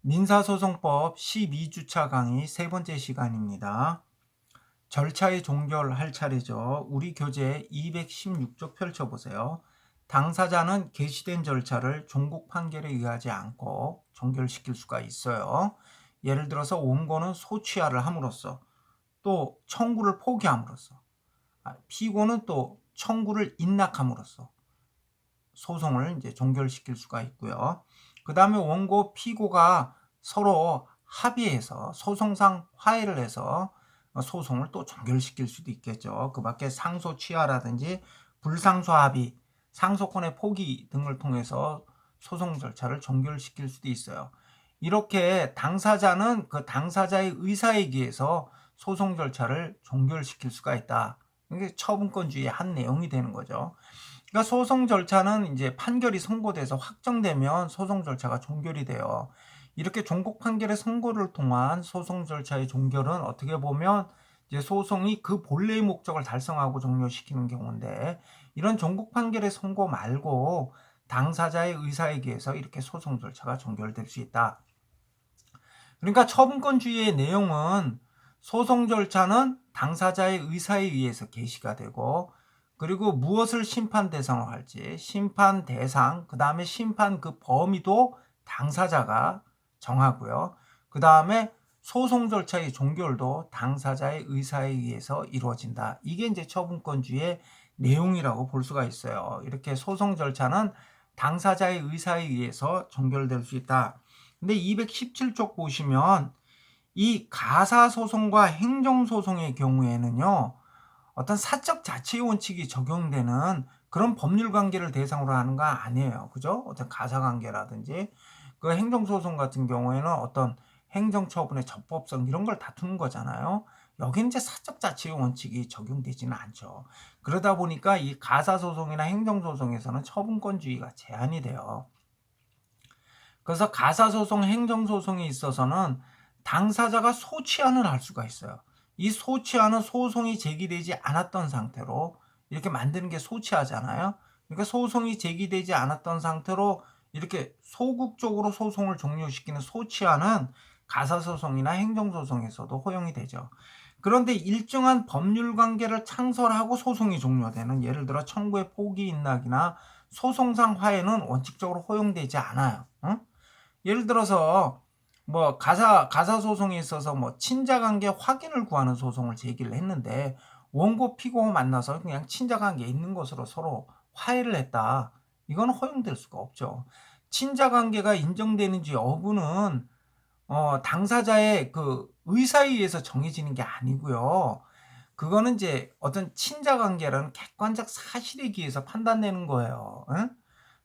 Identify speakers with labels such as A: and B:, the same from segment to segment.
A: 민사소송법 12주차 강의 세 번째 시간입니다. 절차의 종결할 차례죠. 우리 교재 216쪽 펼쳐보세요. 당사자는 개시된 절차를 종국 판결에 의하지 않고 종결시킬 수가 있어요. 예를 들어서 원고는 소취하를 함으로써 또 청구를 포기함으로써 피고는 또 청구를 인락함으로써 소송을 이제 종결시킬 수가 있고요. 그 다음에 원고 피고가 서로 합의해서 소송상 화해를 해서 소송을 또 종결시킬 수도 있겠죠. 그 밖에 상소 취하라든지 불상소 합의, 상소권의 포기 등을 통해서 소송 절차를 종결시킬 수도 있어요. 이렇게 당사자는 그 당사자의 의사에 의해서 소송 절차를 종결시킬 수가 있다. 이게 처분권주의의 한 내용이 되는 거죠. 그러니까 소송 절차는 이제 판결이 선고돼서 확정되면 소송 절차가 종결이 돼요. 이렇게 종국 판결의 선고를 통한 소송 절차의 종결은 어떻게 보면 이제 소송이 그 본래의 목적을 달성하고 종료시키는 경우인데, 이런 종국 판결의 선고 말고 당사자의 의사에 의해서 이렇게 소송 절차가 종결될 수 있다. 그러니까 처분권주의의 내용은 소송 절차는 당사자의 의사에 의해서 개시가 되고, 그리고 무엇을 심판 대상으로 할지, 심판 대상, 그 다음에 심판 그 범위도 당사자가 정하고요. 그 다음에 소송 절차의 종결도 당사자의 의사에 의해서 이루어진다. 이게 이제 처분권주의의 내용이라고 볼 수가 있어요. 이렇게 소송 절차는 당사자의 의사에 의해서 종결될 수 있다. 근데 217쪽 보시면 이 가사소송과 행정소송의 경우에는요, 어떤 사적 자치 원칙이 적용되는 그런 법률 관계를 대상으로 하는 거 아니에요. 그죠? 어떤 가사 관계라든지 그 행정소송 같은 경우에는 어떤 행정처분의 적법성 이런 걸 다투는 거잖아요. 여기는 이제 사적 자치 원칙이 적용되지는 않죠. 그러다 보니까 이 가사소송이나 행정소송에서는 처분권주의가 제한이 돼요. 그래서 가사소송, 행정소송에 있어서는 당사자가 소취안을 할 수가 있어요. 이 소취안은 소송이 제기되지 않았던 상태로 이렇게 만드는 게 소취하잖아요. 그러니까 소송이 제기되지 않았던 상태로 이렇게 소극적으로 소송을 종료시키는 소취안은 가사소송이나 행정소송에서도 허용이 되죠. 그런데 일정한 법률 관계를 창설하고 소송이 종료되는, 예를 들어 청구의 포기 인락이나 소송상 화해는 원칙적으로 허용되지 않아요. 응? 예를 들어서 뭐 가사 소송에 있어서 뭐 친자 관계 확인을 구하는 소송을 제기를 했는데, 원고 피고 만나서 그냥 친자 관계 있는 것으로 서로 화해를 했다. 이건 허용될 수가 없죠. 친자 관계가 인정되는지 여부는 당사자의 그 의사에 의해서 정해지는 게 아니고요. 그거는 이제 어떤 친자 관계라는 객관적 사실에 의해서 판단되는 거예요. 응?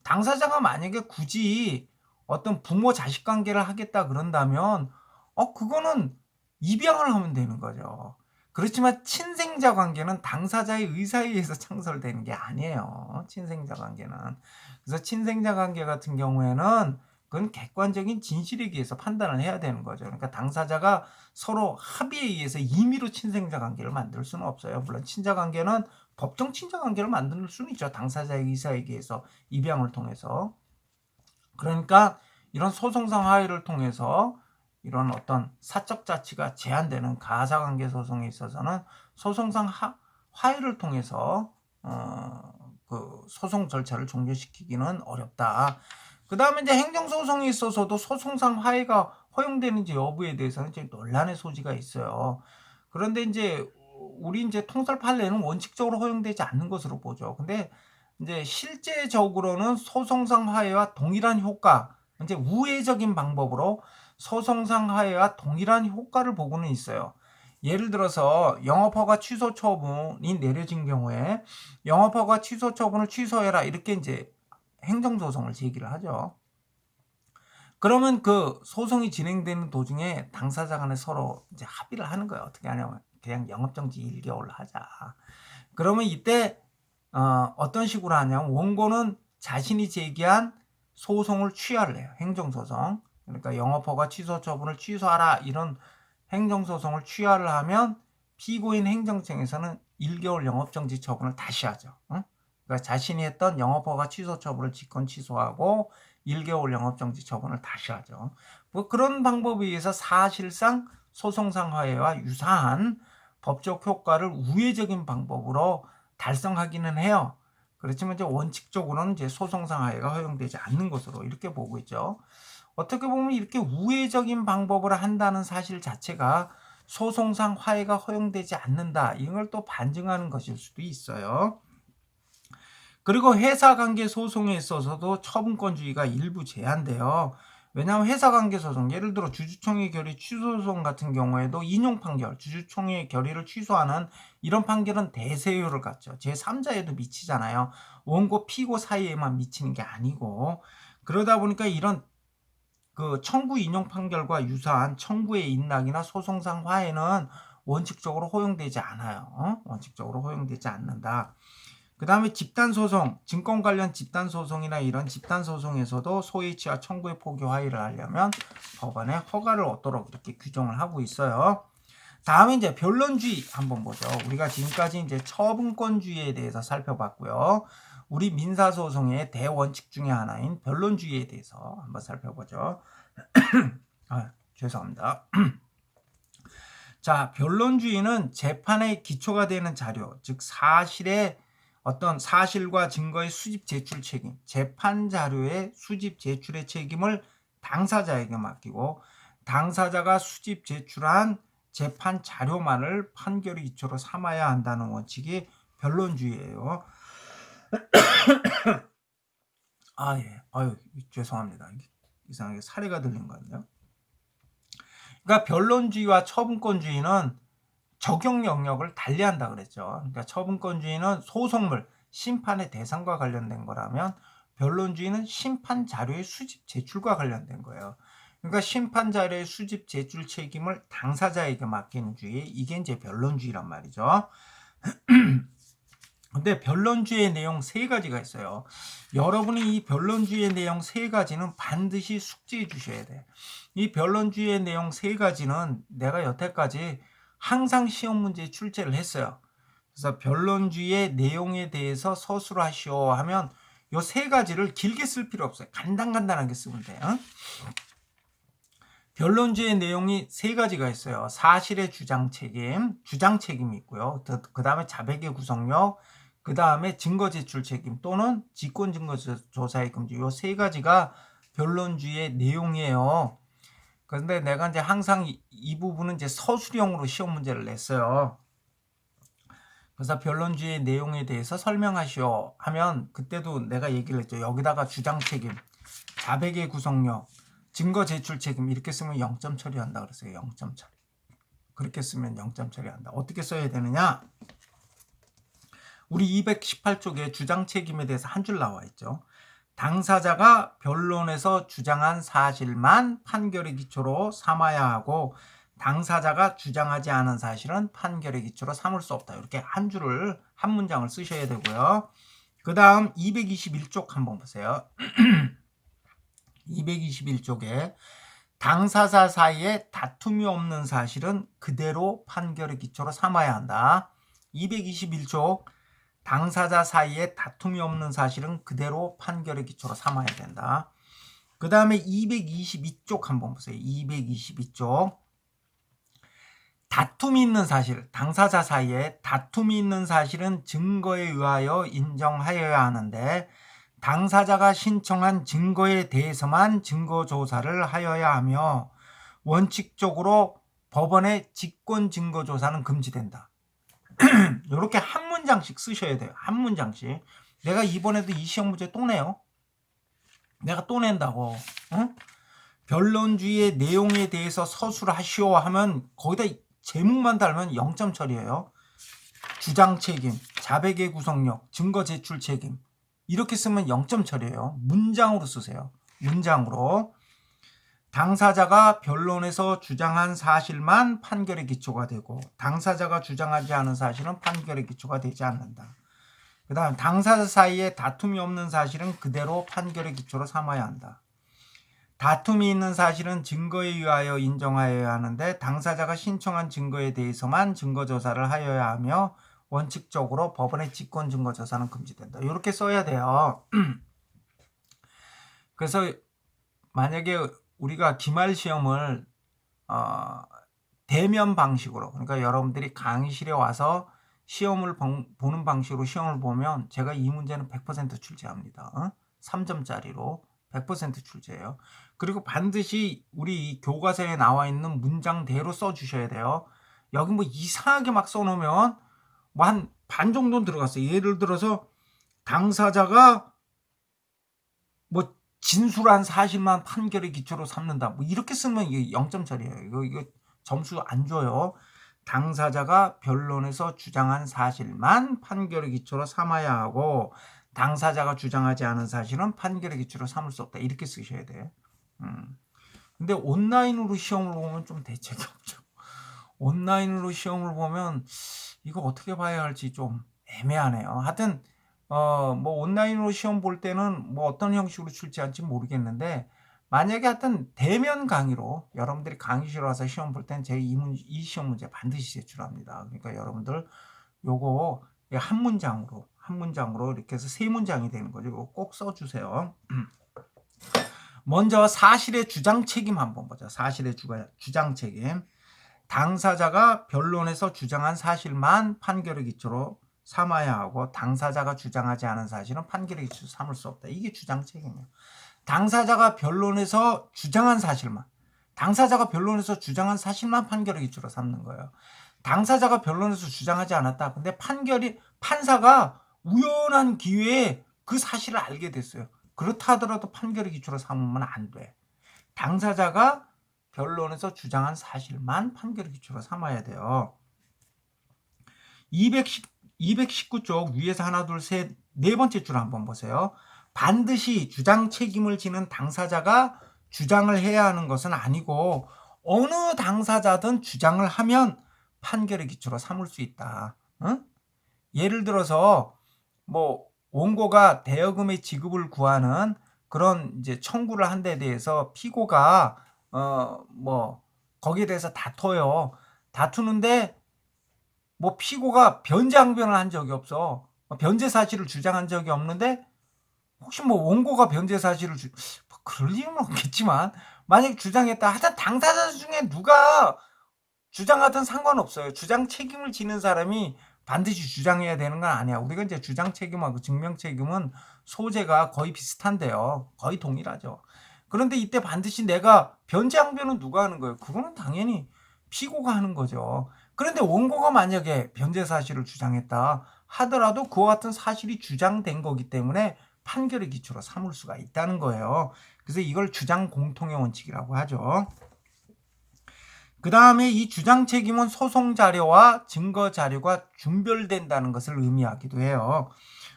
A: 당사자가 만약에 굳이 어떤 부모 자식 관계를 하겠다 그런다면 그거는 입양을 하면 되는 거죠. 그렇지만 친생자 관계는 당사자의 의사에 의해서 창설되는 게 아니에요. 친생자 관계는. 그래서 친생자 관계 같은 경우에는 그건 객관적인 진실에 의해서 판단을 해야 되는 거죠. 그러니까 당사자가 서로 합의에 의해서 임의로 친생자 관계를 만들 수는 없어요. 물론 친자 관계는 법정 친자 관계를 만들 수는 있죠. 당사자의 의사에 의해서 입양을 통해서. 그러니까 이런 소송상 화해를 통해서 이런 어떤 사적 자치가 제한되는 가사관계 소송에 있어서는 소송상 화해를 통해서 그 소송 절차를 종료시키기는 어렵다. 그 다음에 이제 행정소송에 있어서도 소송상 화해가 허용되는지 여부에 대해서는 이제 논란의 소지가 있어요. 그런데 이제 우리 이제 통설 판례는 원칙적으로 허용되지 않는 것으로 보죠. 근데 이제 실제적으로는 소송상 화해와 동일한 효과, 이제 우회적인 방법으로 소송상 화해와 동일한 효과를 보고는 있어요. 예를 들어서 영업허가 취소 처분이 내려진 경우에 영업허가 취소 처분을 취소해라, 이렇게 이제 행정소송을 제기를 하죠. 그러면 그 소송이 진행되는 도중에 당사자 간에 서로 이제 합의를 하는 거예요. 어떻게 하냐면 그냥 영업정지 1개월 하자. 그러면 이때 어떤 식으로 하냐면 원고는 자신이 제기한 소송을 취하를 해요. 행정소송. 그러니까 영업허가 취소 처분을 취소하라, 이런 행정소송을 취하를 하면 피고인 행정청에서는 1개월 영업정지 처분을 다시 하죠. 그러니까 자신이 했던 영업허가 취소 처분을 직권 취소하고 1개월 영업정지 처분을 다시 하죠. 뭐 그런 방법에 의해서 사실상 소송상 화해와 유사한 법적 효과를 우회적인 방법으로 달성하기는 해요. 그렇지만 이제 원칙적으로는 이제 소송상 화해가 허용되지 않는 것으로 이렇게 보고 있죠. 어떻게 보면 이렇게 우회적인 방법을 한다는 사실 자체가 소송상 화해가 허용되지 않는다. 이걸 또 반증하는 것일 수도 있어요. 그리고 회사관계 소송에 있어서도 처분권주의가 일부 제한돼요. 왜냐하면 회사관계 소송, 예를 들어 주주총회 결의 취소소송 같은 경우에도 인용 판결, 주주총회 결의를 취소하는 이런 판결은 대세효를 갖죠. 제3자에도 미치잖아요. 원고 피고 사이에만 미치는 게 아니고, 그러다 보니까 이런 그 청구 인용 판결과 유사한 청구의 인락이나 소송상 화해는 원칙적으로 허용되지 않아요. 원칙적으로 허용되지 않는다. 그 다음에 집단소송, 증권 관련 집단소송이나 이런 집단소송에서도 소이치와 청구의 포기 화해를 하려면 법원의 허가를 얻도록 이렇게 규정을 하고 있어요. 다음에 이제 변론주의 한번 보죠. 우리가 지금까지 이제 처분권주의에 대해서 살펴봤고요. 우리 민사소송의 대원칙 중에 하나인 변론주의에 대해서 한번 살펴보죠. 죄송합니다. 자, 변론주의는 재판의 기초가 되는 자료, 즉 사실의 어떤 사실과 증거의 수집 제출 책임, 재판 자료의 수집 제출의 책임을 당사자에게 맡기고 당사자가 수집 제출한 재판 자료만을 판결의 기초로 삼아야 한다는 원칙이 변론주의예요. 예. 죄송합니다. 이상하게 사례가 들린 것 같네요. 그러니까 변론주의와 처분권주의는 적용 영역을 달리한다 그랬죠. 그러니까 처분권주의는 소송물, 심판의 대상과 관련된 거라면 변론주의는 심판 자료의 수집 제출과 관련된 거예요. 그러니까 심판 자료의 수집 제출 책임을 당사자에게 맡기는 주의, 이게 이제 변론주의란 말이죠. 근데 변론주의 내용 3가지가 있어요. 여러분이 이 변론주의 내용 3가지는 반드시 숙지해 주셔야 돼요. 이 변론주의 내용 3가지는 내가 여태까지 항상 시험 문제에 출제를 했어요. 그래서 변론주의 내용에 대해서 서술을 하시오 하면 이 3가지를 길게 쓸 필요 없어요. 간단하게 쓰면 돼요. 변론주의 내용이 3가지가 있어요. 사실의 주장 책임이 있고요. 그 다음에 자백의 구속력, 그 다음에 증거 제출 책임 또는 직권 증거 조사의 금지, 이 3가지가 변론주의 내용이에요. 그런데 내가 이제 항상 이 부분은 이제 서술형으로 시험 문제를 냈어요. 그래서 변론주의 내용에 대해서 설명하시오 하면 그때도 내가 얘기를 했죠. 여기다가 주장 책임, 자백의 구속력, 증거 제출 책임 이렇게 쓰면 0점 처리한다 그랬어요. 0점 처리. 그렇게 쓰면 0점 처리한다. 어떻게 써야 되느냐? 우리 218쪽에 주장 책임에 대해서 한 줄 나와 있죠. 당사자가 변론에서 주장한 사실만 판결의 기초로 삼아야 하고 당사자가 주장하지 않은 사실은 판결의 기초로 삼을 수 없다. 이렇게 한 줄을 한 문장을 쓰셔야 되고요. 그 다음 221쪽 한번 보세요. 221쪽에 당사자 사이에 다툼이 없는 사실은 그대로 판결의 기초로 삼아야 한다. 221쪽 당사자 사이에 다툼이 없는 사실은 그대로 판결의 기초로 삼아야 된다. 그 다음에 222쪽 한번 보세요. 222쪽 다툼이 있는 사실, 당사자 사이에 다툼이 있는 사실은 증거에 의하여 인정하여야 하는데 당사자가 신청한 증거에 대해서만 증거조사를 하여야 하며 원칙적으로 법원의 직권 증거조사는 금지된다. 이렇게 한 문장씩 쓰셔야 돼요. 한 문장씩. 내가 이번에도 이 시험 문제 또 내요. 내가 또 낸다고. 변론주의의 내용에 대해서 서술하시오 하면 거기다 제목만 달면 0점 처리예요. 주장 책임, 자백의 구속력, 증거 제출 책임 이렇게 쓰면 0점 처리예요. 문장으로 쓰세요. 문장으로. 당사자가 변론에서 주장한 사실만 판결의 기초가 되고 당사자가 주장하지 않은 사실은 판결의 기초가 되지 않는다. 그 다음 당사자 사이에 다툼이 없는 사실은 그대로 판결의 기초로 삼아야 한다. 다툼이 있는 사실은 증거에 의하여 인정하여야 하는데 당사자가 신청한 증거에 대해서만 증거조사를 하여야 하며 원칙적으로 법원의 직권 증거조사는 금지된다. 이렇게 써야 돼요. 그래서 만약에 우리가 기말 시험을 대면 방식으로, 그러니까 여러분들이 강의실에 와서 시험을 보는 방식으로 시험을 보면 제가 이 문제는 100% 출제합니다. 3점짜리로 100% 출제예요. 그리고 반드시 우리 교과서에 나와 있는 문장대로 써주셔야 돼요. 여기 뭐 이상하게 막 써놓으면 뭐 한 반 정도는 들어갔어요. 예를 들어서 당사자가 뭐 진술한 사실만 판결의 기초로 삼는다. 뭐 이렇게 쓰면 이게 0점짜리예요. 이거 점수 안 줘요. 당사자가 변론에서 주장한 사실만 판결의 기초로 삼아야 하고 당사자가 주장하지 않은 사실은 판결의 기초로 삼을 수 없다. 이렇게 쓰셔야 돼. 근데 온라인으로 시험을 보면 좀 대책이 없죠. 온라인으로 시험을 보면 이거 어떻게 봐야 할지 좀 애매하네요. 하여튼 뭐 온라인으로 시험 볼 때는 뭐 어떤 형식으로 출제할지 모르겠는데, 만약에 하여튼 대면 강의로 여러분들이 강의실 와서 시험 볼 땐 제 이 시험 문제 반드시 제출합니다. 그러니까 여러분들 요거 한 문장으로 이렇게 해서 3문장이 되는 거죠. 이거 꼭 써주세요. 먼저 사실의 주장 책임 한번 보자. 사실의 주장 책임. 당사자가 변론에서 주장한 사실만 판결의 기초로 삼아야 하고 당사자가 주장하지 않은 사실은 판결의 기초로 삼을 수 없다. 이게 주장 책임이에요. 당사자가 변론에서 주장한 사실만, 당사자가 변론에서 주장한 사실만 판결의 기초로 삼는 거예요. 당사자가 변론에서 주장하지 않았다. 근데 판사가 우연한 기회에 그 사실을 알게 됐어요. 그렇다 하더라도 판결의 기초로 삼으면 안 돼. 당사자가 변론에서 주장한 사실만 판결의 기초로 삼아야 돼요. 219쪽 위에서 하나 둘 셋 네 번째 줄 한번 보세요. 반드시 주장 책임을 지는 당사자가 주장을 해야 하는 것은 아니고 어느 당사자든 주장을 하면 판결의 기초로 삼을 수 있다. 응? 예를 들어서 뭐 원고가 대여금의 지급을 구하는 그런 이제 청구를 한 데 대해서 피고가 뭐 거기에 대해서 다투는데 뭐 피고가 변제항변을 한 적이 없어. 변제 사실을 주장한 적이 없는데 혹시 뭐 원고가 변제 사실을 뭐 그럴 리는 없겠지만 만약에 주장했다. 하여튼 당사자 중에 누가 주장하든 상관없어요. 주장 책임을 지는 사람이 반드시 주장해야 되는 건 아니야. 우리가 이제 주장 책임하고 증명 책임은 소재가 거의 비슷한데요. 거의 동일하죠. 그런데 이때 반드시 내가 변제항변은 누가 하는 거예요? 그거는 당연히 피고가 하는 거죠. 그런데 원고가 만약에 변제 사실을 주장했다 하더라도 그와 같은 사실이 주장된 거기 때문에 판결의 기초로 삼을 수가 있다는 거예요. 그래서 이걸 주장 공통의 원칙이라고 하죠. 그 다음에 이 주장 책임은 소송 자료와 증거 자료가 준별된다는 것을 의미하기도 해요.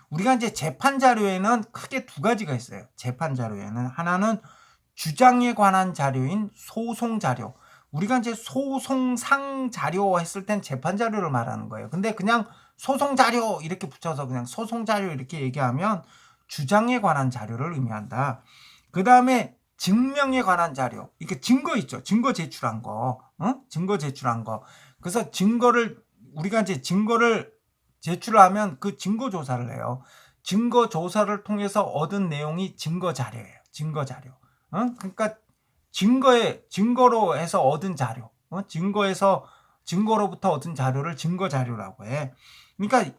A: 우리가 이제 재판 자료에는 크게 두 가지가 있어요. 재판 자료에는 하나는 주장에 관한 자료인 소송 자료. 우리가 이제 소송상 자료 했을 땐 재판 자료를 말하는 거예요. 근데 그냥 소송 자료 이렇게 붙여서 그냥 소송 자료 이렇게 얘기하면 주장에 관한 자료를 의미한다. 그 다음에 증명에 관한 자료, 이렇게 증거 있죠. 증거 제출한 거, 증거 제출한 거. 그래서 우리가 이제 증거를 제출하면 그 증거 조사를 해요. 증거 조사를 통해서 얻은 내용이 증거 자료예요. 증거 자료. 그러니까 증거로 해서 얻은 자료, 증거로부터 얻은 자료를 증거 자료라고 해. 그러니까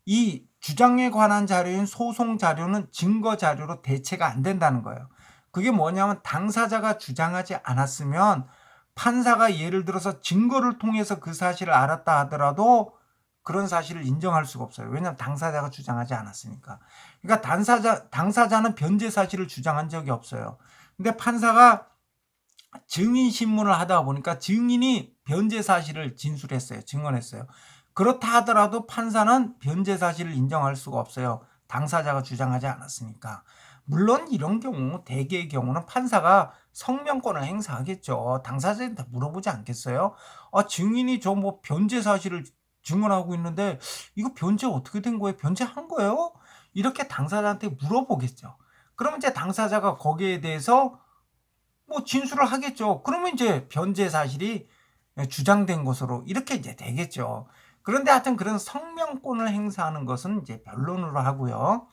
A: 이 주장에 관한 자료인 소송 자료는 증거 자료로 대체가 안 된다는 거예요. 그게 뭐냐면 당사자가 주장하지 않았으면 판사가 예를 들어서 증거를 통해서 그 사실을 알았다 하더라도 그런 사실을 인정할 수가 없어요. 왜냐하면 당사자가 주장하지 않았으니까. 그러니까 당사자는 변제 사실을 주장한 적이 없어요. 근데 판사가 증인 신문을 하다 보니까 증인이 변제 사실을 진술했어요. 증언했어요. 그렇다 하더라도 판사는 변제 사실을 인정할 수가 없어요. 당사자가 주장하지 않았으니까. 물론 이런 경우 대개의 경우는 판사가 성명권을 행사하겠죠. 당사자한테 물어보지 않겠어요? 증인이 저 뭐 변제 사실을 증언하고 있는데 이거 변제 어떻게 된 거예요? 변제한 거예요? 이렇게 당사자한테 물어보겠죠. 그러면 이제 당사자가 거기에 대해서 뭐 진술을 하겠죠. 그러면 이제 변제 사실이 주장된 것으로 이렇게 이제 되겠죠. 그런데 하여튼 그런 성명권을 행사하는 것은 이제 변론으로 하고요.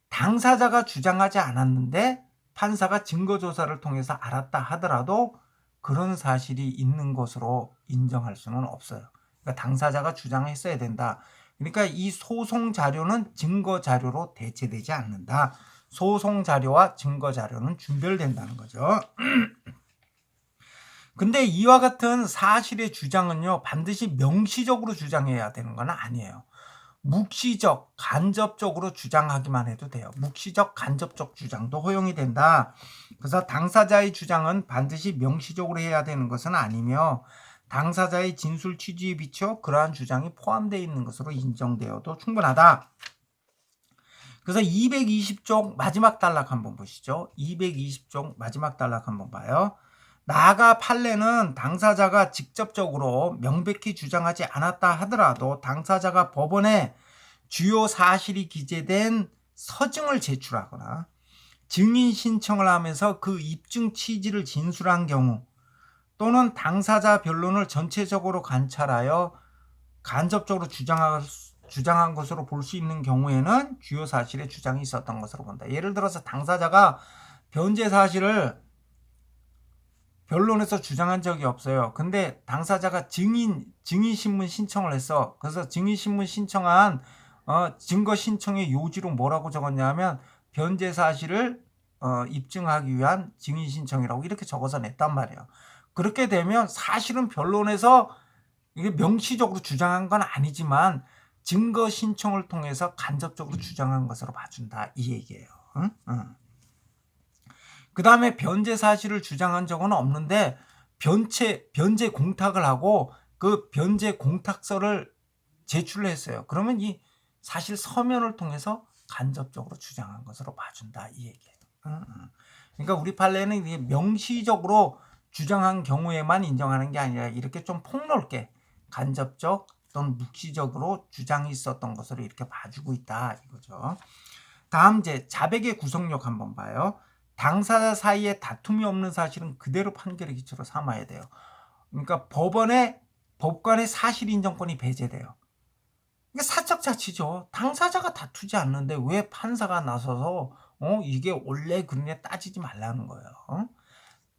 A: 당사자가 주장하지 않았는데 판사가 증거조사를 통해서 알았다 하더라도 그런 사실이 있는 것으로 인정할 수는 없어요. 그러니까 당사자가 주장했어야 된다. 그러니까 이 소송 자료는 증거 자료로 대체되지 않는다. 소송 자료와 증거 자료는 분별된다는 거죠. 근데 이와 같은 사실의 주장은요, 반드시 명시적으로 주장해야 되는 건 아니에요. 묵시적, 간접적으로 주장하기만 해도 돼요. 묵시적, 간접적 주장도 허용이 된다. 그래서 당사자의 주장은 반드시 명시적으로 해야 되는 것은 아니며 당사자의 진술 취지에 비추어 그러한 주장이 포함되어 있는 것으로 인정되어도 충분하다. 그래서 220쪽 마지막 단락 한번 보시죠. 220쪽 마지막 단락 한번 봐요. 나아가 판례는 당사자가 직접적으로 명백히 주장하지 않았다 하더라도 당사자가 법원에 주요 사실이 기재된 서증을 제출하거나 증인 신청을 하면서 그 입증 취지를 진술한 경우 또는 당사자 변론을 전체적으로 관찰하여 간접적으로 주장한 것으로 볼 수 있는 경우에는 주요 사실의 주장이 있었던 것으로 본다. 예를 들어서 당사자가 변제 사실을 변론에서 주장한 적이 없어요. 근데 당사자가 증인신문 신청을 했어. 그래서 증인신문 신청한 증거 신청의 요지로 뭐라고 적었냐면 변제 사실을 입증하기 위한 증인 신청이라고 이렇게 적어서 냈단 말이에요. 그렇게 되면 사실은 변론에서 이게 명시적으로 주장한 건 아니지만 증거 신청을 통해서 간접적으로 주장한 것으로 봐준다 이 얘기예요. 응? 그 다음에 변제 사실을 주장한 적은 없는데 변제 공탁을 하고 그 변제 공탁서를 제출했어요. 그러면 이 사실 서면을 통해서 간접적으로 주장한 것으로 봐준다 이 얘기예요. 그러니까 우리 판례는 이게 명시적으로 주장한 경우에만 인정하는 게 아니라 이렇게 좀 폭넓게 간접적 또는 묵시적으로 주장이 있었던 것으로 이렇게 봐주고 있다 이거죠. 다음 이제 자백의 구속력 한번 봐요. 당사자 사이에 다툼이 없는 사실은 그대로 판결의 기초로 삼아야 돼요. 그러니까 법관의 사실 인정권이 배제돼요. 이게 사적 자치죠. 당사자가 다투지 않는데 왜 판사가 나서서 이게 원래 그러냐 따지지 말라는 거예요.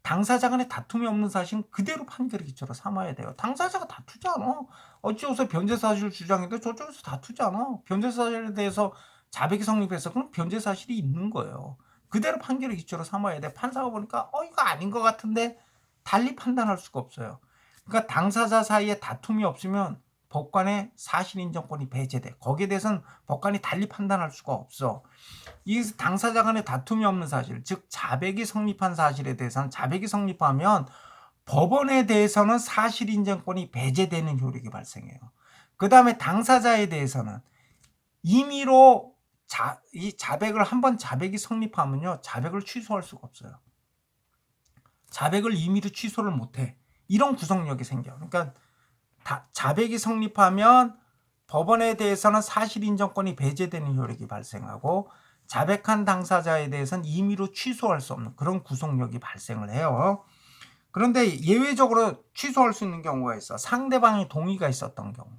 A: 당사자 간에 다툼이 없는 사실은 그대로 판결의 기초로 삼아야 돼요. 당사자가 다투지 않아. 어찌어서 변제 사실을 주장했는데 저쪽에서 다투지 않아. 변제 사실에 대해서 자백이 성립해서 그럼 변제 사실이 있는 거예요. 그대로 판결의 기초로 삼아야 돼. 판사가 보니까 이거 아닌 것 같은데 달리 판단할 수가 없어요. 그러니까 당사자 사이에 다툼이 없으면 법관의 사실 인정권이 배제돼. 거기에 대해서는 법관이 달리 판단할 수가 없어. 이 당사자 간에 다툼이 없는 사실, 즉 자백이 성립한 사실에 대해서는 자백이 성립하면 법원에 대해서는 사실 인정권이 배제되는 효력이 발생해요. 그 다음에 당사자에 대해서는 임의로 이 자백을 한번 자백이 성립하면요, 자백을 취소할 수가 없어요. 자백을 임의로 취소를 못해. 이런 구속력이 생겨. 그러니까 자백이 성립하면 법원에 대해서는 사실 인정권이 배제되는 효력이 발생하고 자백한 당사자에 대해서는 임의로 취소할 수 없는 그런 구속력이 발생을 해요. 그런데 예외적으로 취소할 수 있는 경우가 있어. 상대방이 동의가 있었던 경우.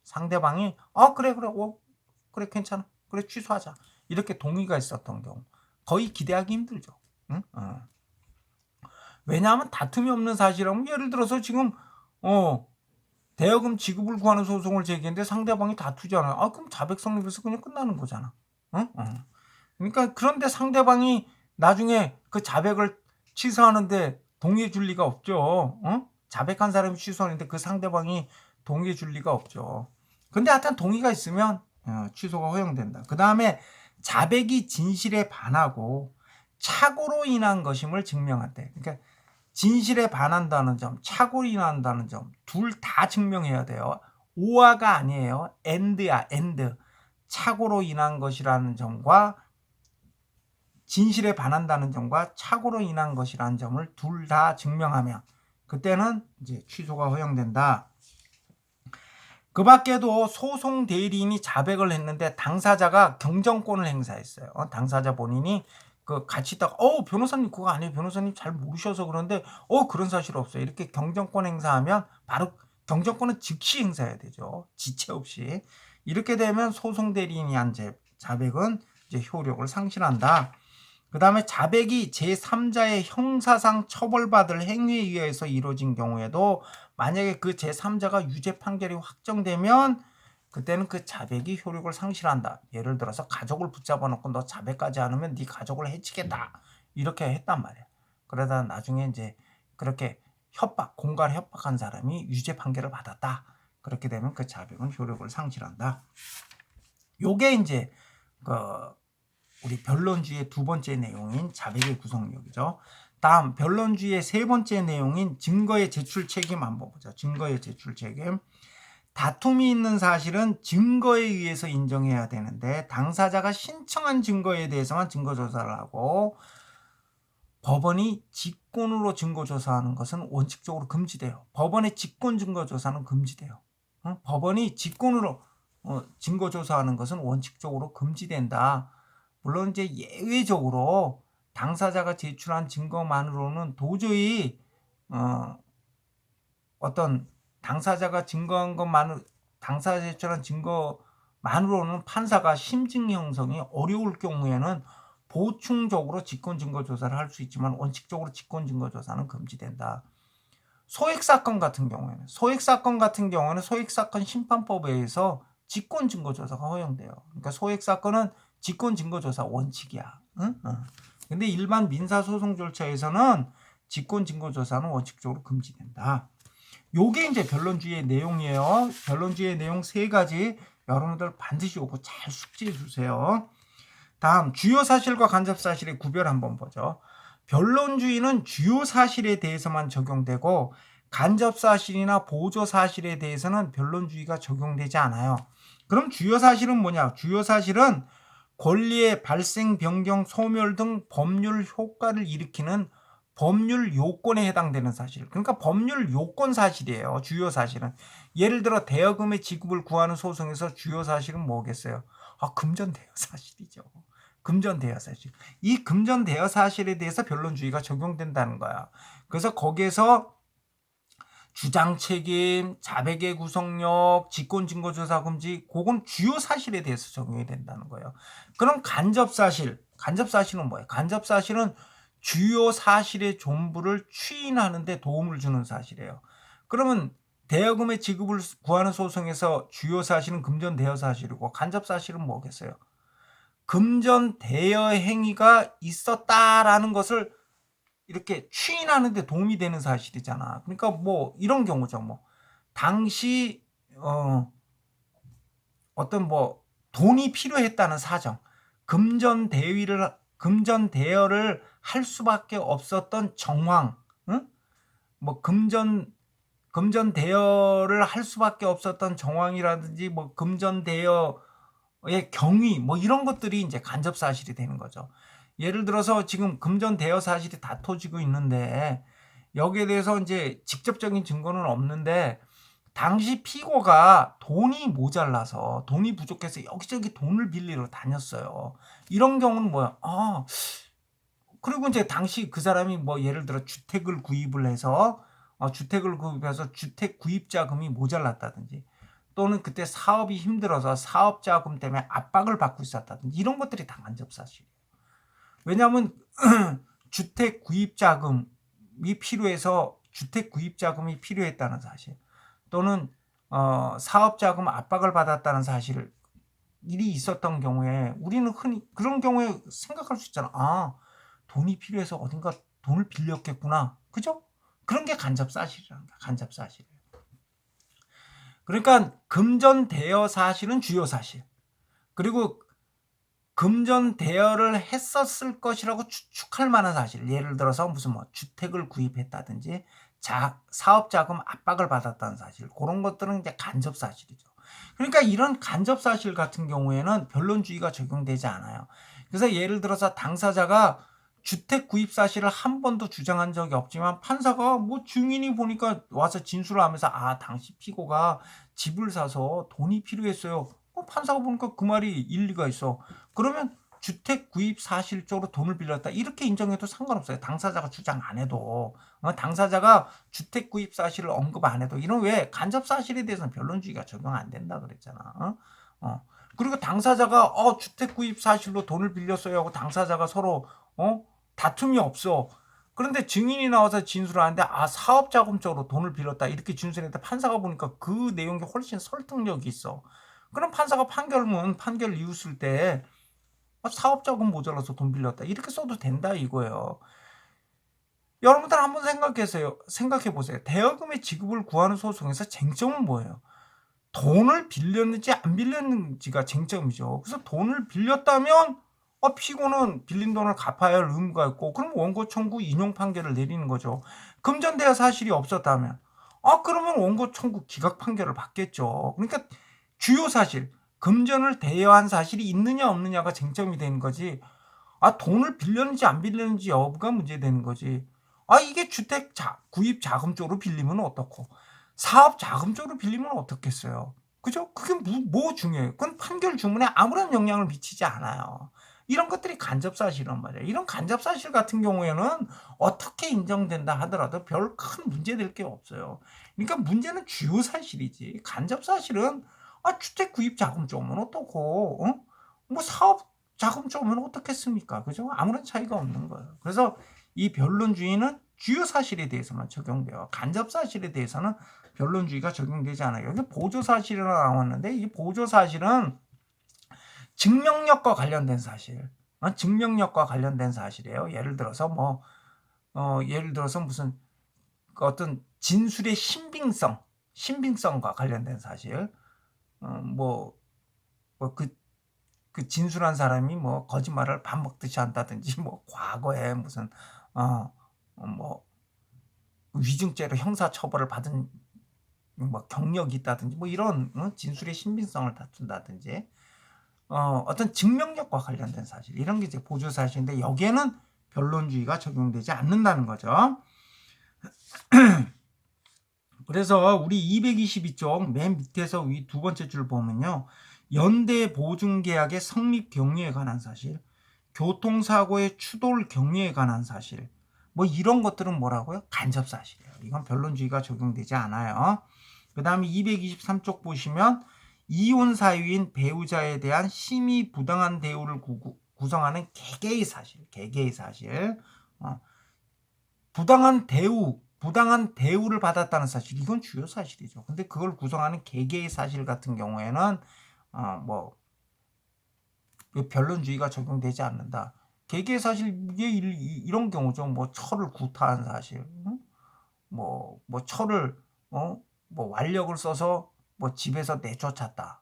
A: 상대방이 그래 괜찮아. 그래 취소하자. 이렇게 동의가 있었던 경우. 거의 기대하기 힘들죠. 왜냐하면 다툼이 없는 사실이라면 예를 들어서 지금 대여금 지급을 구하는 소송을 제기했는데 상대방이 다투잖아요. 그럼 자백 성립해서 그냥 끝나는 거잖아. 그러니까 그런데 상대방이 나중에 그 자백을 취소하는데 동의해 줄 리가 없죠. 자백한 사람이 취소하는데 그 상대방이 동의해 줄 리가 없죠. 근데 하여튼 동의가 있으면 취소가 허용된다. 그 다음에 자백이 진실에 반하고 착오로 인한 것임을 증명한대. 그러니까 진실에 반한다는 점, 착오로 인한다는 점 둘 다 증명해야 돼요. 오화가 아니에요. 엔드야, 엔드. 착오로 인한 것이라는 점과 진실에 반한다는 점과 착오로 인한 것이라는 점을 둘 다 증명하면 그때는 이제 취소가 허용된다. 그 밖에도 소송 대리인이 자백을 했는데 당사자가 경정권을 행사했어요. 당사자 본인이 같이 있다가 변호사님 그거 아니에요. 변호사님 잘 모르셔서 그런데 그런 사실 없어요. 이렇게 경정권 행사하면 바로 경정권은 즉시 행사해야 되죠. 지체 없이. 이렇게 되면 소송 대리인이 한 자백은 이제 효력을 상실한다. 그 다음에 자백이 제3자의 형사상 처벌받을 행위에 의해서 이루어진 경우에도 만약에 그 제3자가 유죄 판결이 확정되면 그때는 그 자백이 효력을 상실한다. 예를 들어서 가족을 붙잡아 놓고 너 자백까지 않으면 네 가족을 해치겠다. 이렇게 했단 말이야. 그러다 나중에 이제 그렇게 공갈 협박한 사람이 유죄 판결을 받았다. 그렇게 되면 그 자백은 효력을 상실한다. 요게 이제 우리 변론주의 두 번째 내용인 자백의 구성력이죠. 다음 변론주의 세 번째 내용인 증거의 제출 책임 한번 보자. 증거의 제출 책임. 다툼이 있는 사실은 증거에 의해서 인정해야 되는데 당사자가 신청한 증거에 대해서만 증거조사를 하고 법원이 직권으로 증거조사하는 것은 원칙적으로 금지돼요. 법원의 직권 증거조사는 금지돼요. 법원이 직권으로 증거조사하는 것은 원칙적으로 금지된다. 물론 이제 예외적으로 당사자가 제출한 증거만으로는 도저히 어떤 당사자가 증거한 당사자 제출한 증거만으로는 판사가 심증 형성이 어려울 경우에는 보충적으로 직권증거조사를 할 수 있지만 원칙적으로 직권증거조사는 금지된다. 소액사건 같은 경우에는 소액사건 심판법에 의해서 직권증거조사가 허용돼요. 그러니까 소액사건은 직권증거조사 원칙이야. 응? 근데 일반 민사소송 절차에서는 직권증거조사는 원칙적으로 금지된다. 요게 이제 변론주의의 내용이에요. 변론주의의 내용 세 가지 여러분들 반드시 요거 잘 숙지해 주세요. 다음 주요 사실과 간접 사실의 구별 한번 보죠. 변론주의는 주요 사실에 대해서만 적용되고 간접 사실이나 보조 사실에 대해서는 변론주의가 적용되지 않아요. 그럼 주요 사실은 뭐냐? 주요 사실은 권리의 발생, 변경, 소멸 등 법률 효과를 일으키는 법률 요건에 해당되는 사실. 그러니까 법률 요건 사실이에요. 주요 사실은. 예를 들어 대여금의 지급을 구하는 소송에서 주요 사실은 뭐겠어요? 금전 대여 사실이죠. 금전 대여 사실. 이 금전 대여 사실에 대해서 변론주의가 적용된다는 거야. 그래서 거기에서 주장 책임, 자백의 구성력, 직권 증거 조사 금지, 그건 주요 사실에 대해서 적용이 된다는 거예요. 그럼 간접 사실은 뭐예요? 간접 사실은 주요 사실의 전부를 추인하는 데 도움을 주는 사실이에요. 그러면 대여금의 지급을 구하는 소송에서 주요 사실은 금전 대여 사실이고 간접 사실은 뭐겠어요? 금전 대여 행위가 있었다라는 것을 이렇게 추인하는 데 도움이 되는 사실이잖아. 그러니까 뭐 이런 경우죠. 뭐 당시 어떤 뭐 돈이 필요했다는 사정, 금전 대여를 할 수밖에 없었던 정황, 응? 뭐 금전 대여를 할 수밖에 없었던 정황이라든지 뭐 금전 대여의 경위 뭐 이런 것들이 이제 간접 사실이 되는 거죠. 예를 들어서 지금 금전 대여 사실이 다퉈지고 있는데 여기에 대해서 이제 직접적인 증거는 없는데 당시 피고가 돈이 모자라서 돈이 부족해서 여기저기 돈을 빌리러 다녔어요. 이런 경우는 뭐야? 그리고 이제 당시 그 사람이 뭐 예를 들어 주택을 구입을 해서 주택 구입 자금이 모자랐다든지 또는 그때 사업이 힘들어서 사업 자금 때문에 압박을 받고 있었다든지 이런 것들이 다 간접 사실이에요. 왜냐하면 주택 구입 자금이 필요해서 주택 구입 자금이 필요했다는 사실 또는 사업 자금 압박을 받았다는 사실을 일이 있었던 경우에 우리는 흔히 그런 경우에 생각할 수 있잖아. 돈이 필요해서 어딘가 돈을 빌렸겠구나. 그죠? 그런 게 간접 사실이란다. 간접 사실. 그러니까 금전 대여 사실은 주요 사실. 그리고 금전 대여를 했었을 것이라고 추측할 만한 사실. 예를 들어서 무슨 뭐 주택을 구입했다든지 사업 자금 압박을 받았다는 사실. 그런 것들은 이제 간접 사실이죠. 그러니까 이런 간접 사실 같은 경우에는 변론주의가 적용되지 않아요. 그래서 예를 들어서 당사자가 주택 구입 사실을 한 번도 주장한 적이 없지만 판사가 뭐 증인이 보니까 와서 진술을 하면서 당시 피고가 집을 사서 돈이 필요했어요. 판사가 보니까 그 말이 일리가 있어. 그러면 주택 구입 사실적으로 돈을 빌렸다 이렇게 인정해도 상관없어요. 당사자가 주장 안 해도 당사자가 주택 구입 사실을 언급 안 해도 이런 왜 간접 사실에 대해서는 변론주의가 적용 안 된다 그랬잖아. 그리고 당사자가 주택 구입 사실로 돈을 빌렸어요 하고 당사자가 서로 다툼이 없어. 그런데 증인이 나와서 진술을 하는데 사업 자금 쪽으로 돈을 빌렸다 이렇게 진술했는데 판사가 보니까 그 내용이 훨씬 설득력이 있어. 그럼 판사가 판결 이유 쓸 때 사업 자금 모자라서 돈 빌렸다 이렇게 써도 된다 이거예요. 여러분들 한번 생각해 보세요. 대여금의 지급을 구하는 소송에서 쟁점은 뭐예요? 돈을 빌렸는지 안 빌렸는지가 쟁점이죠. 그래서 돈을 빌렸다면 피고는 빌린 돈을 갚아야 할 의무가 있고, 그럼 원고 청구 인용 판결을 내리는 거죠. 금전대여 사실이 없었다면 그러면 원고 청구 기각 판결을 받겠죠. 그러니까 주요 사실, 금전을 대여한 사실이 있느냐 없느냐가 쟁점이 되는 거지, 돈을 빌렸는지 안 빌렸는지 여부가 문제되는 거지. 이게 주택 구입 자금 쪽으로 빌리면 어떻고 사업 자금 쪽으로 빌리면 어떻겠어요. 그죠? 그게 뭐 중요해요. 그건 판결 주문에 아무런 영향을 미치지 않아요. 이런 것들이 간접사실이란 말이에요. 이런 간접사실 같은 경우에는 어떻게 인정된다 하더라도 별 큰 문제될 게 없어요. 그러니까 문제는 주요 사실이지. 간접사실은 주택 구입 자금 쪽은 어떻고 뭐 사업 자금 쪽은 어떻겠습니까? 그죠? 아무런 차이가 없는 거예요. 그래서 이 변론주의는 주요 사실에 대해서만 적용돼요. 간접사실에 대해서는 변론주의가 적용되지 않아요. 여기 보조사실이라고 나왔는데 이 보조사실은 증명력과 관련된 사실, 증명력과 관련된 사실이에요. 예를 들어서 무슨 어떤 진술의 신빙성과 관련된 사실, 그 진술한 사람이 거짓말을 밥 먹듯이 한다든지, 과거에 무슨 위증죄로 형사처벌을 받은 경력이 있다든지, 이런 진술의 신빙성을 다툰다든지, 어떤 증명력과 관련된 사실, 이런 게 이제 보조 사실인데 여기에는 변론주의가 적용되지 않는다는 거죠. 그래서 우리 222쪽 맨 밑에서 위 두 번째 줄 보면요, 연대 보증 계약의 성립 경위에 관한 사실, 교통사고의 추돌 경위에 관한 사실, 이런 것들은 뭐라고요? 간접 사실이에요. 이건 변론주의가 적용되지 않아요. 그 다음에 223쪽 보시면 이혼 사유인 배우자에 대한 심히 부당한 대우를 구성하는 개개의 사실, 부당한 대우를 받았다는 사실, 이건 주요 사실이죠. 근데 그걸 구성하는 개개의 사실 같은 경우에는 변론주의가 적용되지 않는다. 개개의 사실, 이게 이런 경우죠. 철을 구타한 사실, 철을 완력을 써서 집에서 내쫓았다,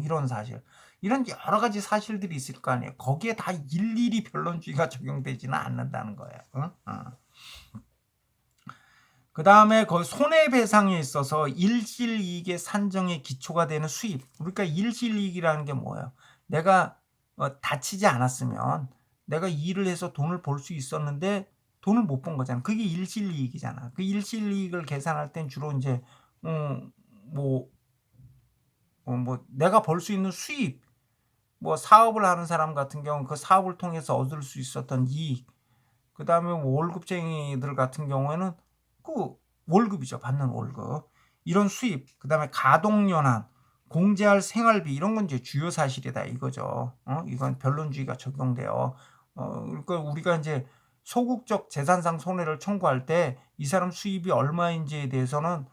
A: 이런 사실, 이런 여러 가지 사실들이 있을 거 아니에요. 거기에 다 일일이 변론주의가 적용되지는 않는다는 거예요. 그 다음에 손해배상에 있어서 일실이익의 산정의 기초가 되는 수입. 그러니까 일실이익이라는 게 뭐예요? 내가 다치지 않았으면 내가 일을 해서 돈을 벌 수 있었는데 돈을 못 번 거잖아. 그게 일실이익이잖아. 그 일실이익을 계산할 땐 주로 이제 내가 벌 수 있는 수입, 사업을 하는 사람 같은 경우는 그 사업을 통해서 얻을 수 있었던 이익, 그 다음에 월급쟁이들 같은 경우에는 그 월급이죠. 받는 월급. 이런 수입, 그 다음에 가동연한, 공제할 생활비, 이런 건 이제 주요 사실이다 이거죠. 이건 변론주의가 적용돼요. 그러니까 우리가 이제 소극적 재산상 손해를 청구할 때 이 사람 수입이 얼마인지에 대해서는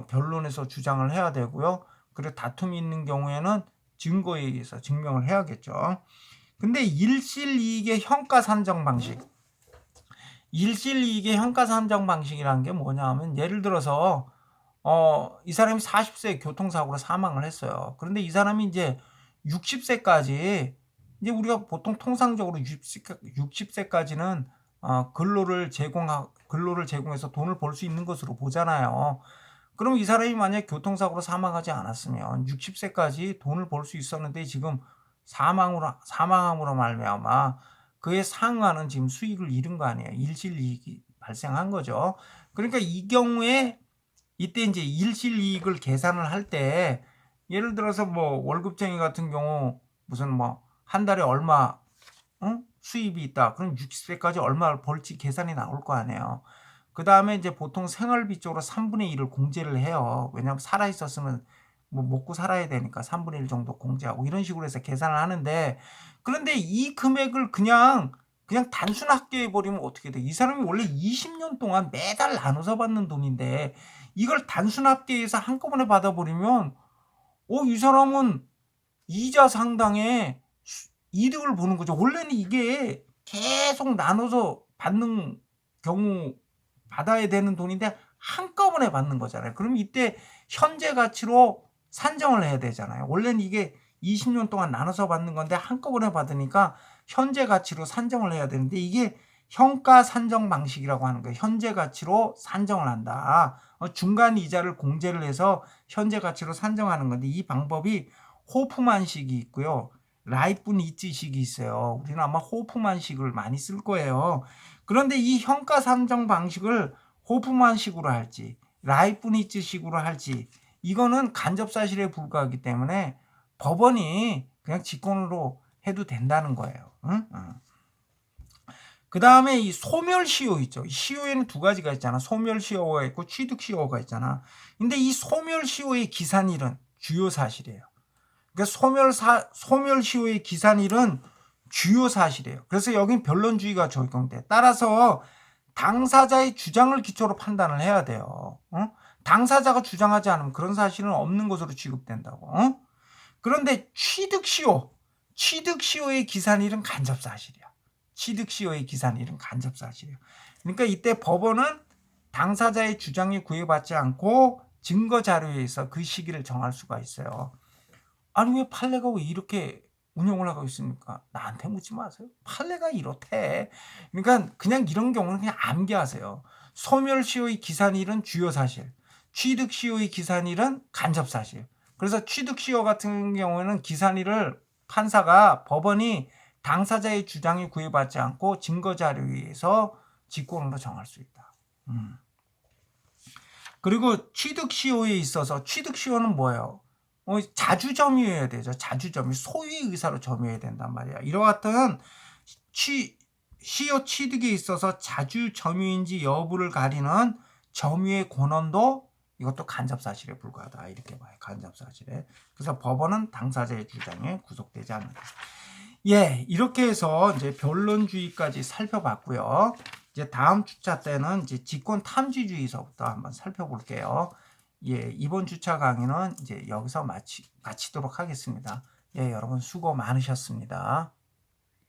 A: 변론에서 주장을 해야 되고요. 그리고 다툼이 있는 경우에는 증거에 의해서 증명을 해야겠죠. 근데 일실이익의 형가 산정 방식, 일실이익의 형가 산정 방식이라는 게 뭐냐 하면, 예를 들어서 이 사람이 40세에 교통사고로 사망을 했어요. 그런데 이 사람이 이제 60세까지, 이제 우리가 보통 통상적으로 60세까지는 근로를 제공해서 돈을 벌 수 있는 것으로 보잖아요. 그럼 이 사람이 만약 교통사고로 사망하지 않았으면 60세까지 돈을 벌 수 있었는데 지금 사망함으로 말미암아 그에 상응하는 지금 수익을 잃은 거 아니에요. 일실이익이 발생한 거죠. 그러니까 이 경우에 이때 이제 일실이익을 계산을 할 때, 예를 들어서 월급쟁이 같은 경우 무슨 한 달에 얼마 수입이 있다. 그럼 60세까지 얼마를 벌지 계산이 나올 거 아니에요. 그 다음에 이제 보통 생활비 쪽으로 3분의 1을 공제를 해요. 왜냐하면 살아 있었으면 먹고 살아야 되니까 3분의 1 정도 공제하고 이런 식으로 해서 계산을 하는데, 그런데 이 금액을 그냥 그냥 단순 합계해 버리면 어떻게 돼? 이 사람이 원래 20년 동안 매달 나눠서 받는 돈인데 이걸 단순 합계해서 한꺼번에 받아 버리면 이 사람은 이자 상당의 이득을 보는 거죠. 원래는 이게 계속 나눠서 받는 경우 받아야 되는 돈인데 한꺼번에 받는 거잖아요. 그럼 이때 현재 가치로 산정을 해야 되잖아요. 원래는 이게 20년 동안 나눠서 받는 건데 한꺼번에 받으니까 현재 가치로 산정을 해야 되는데 이게 현가 산정 방식이라고 하는 거예요. 현재 가치로 산정을 한다. 중간 이자를 공제를 해서 현재 가치로 산정하는 건데 이 방법이 호프만식이 있고요. 라이프니츠식이 있어요. 우리는 아마 호프만식을 많이 쓸 거예요. 그런데 이 현가 산정 방식을 호프만식으로 할지 라이프니츠식으로 할지 이거는 간접사실에 불과하기 때문에 법원이 그냥 직권으로 해도 된다는 거예요. 응? 그 다음에 이 소멸시효 있죠. 시효에는 두 가지가 있잖아. 소멸시효가 있고 취득시효가 있잖아. 근데 이 소멸시효의 기산일은 주요 사실이에요. 그러니까 소멸시효의 기산일은 주요 사실이에요. 그래서 여긴 변론주의가 적용돼. 따라서 당사자의 주장을 기초로 판단을 해야 돼요. 당사자가 주장하지 않으면 그런 사실은 없는 것으로 취급된다고. 그런데 취득시효의 기산일은 간접사실이야. 취득시효의 기산일은 간접사실이에요. 그러니까 이때 법원은 당사자의 주장이 구애받지 않고 증거자료에 의해서 그 시기를 정할 수가 있어요. 아니 왜 판례가 왜 이렇게 운영을 하고 있습니까? 나한테 묻지 마세요. 판례가 이렇대. 그러니까 그냥 이런 경우는 그냥 암기하세요. 소멸시효의 기산일은 주요 사실, 취득시효의 기산일은 간접사실. 그래서 취득시효 같은 경우에는 기산일을 판사가 법원이 당사자의 주장이 구애받지 않고 증거자료에 의해서 직권으로 정할 수 있다. 그리고 취득시효에 있어서 취득시효는 뭐예요? 자주 점유해야 되죠. 자주 점유. 소유의 의사로 점유해야 된단 말이야. 이와 같은 시효 취득에 있어서 자주 점유인지 여부를 가리는 점유의 권한도 이것도 간접사실에 불과하다. 이렇게 봐요. 간접사실에. 그래서 법원은 당사자의 주장에 구속되지 않는다. 예, 이렇게 해서 이제 변론주의까지 살펴봤고요. 이제 다음 주차 때는 이제 직권 탐지주의서부터 한번 살펴볼게요. 예, 이번 주차 강의는 이제 여기서 마치도록 하겠습니다. 예, 여러분 수고 많으셨습니다.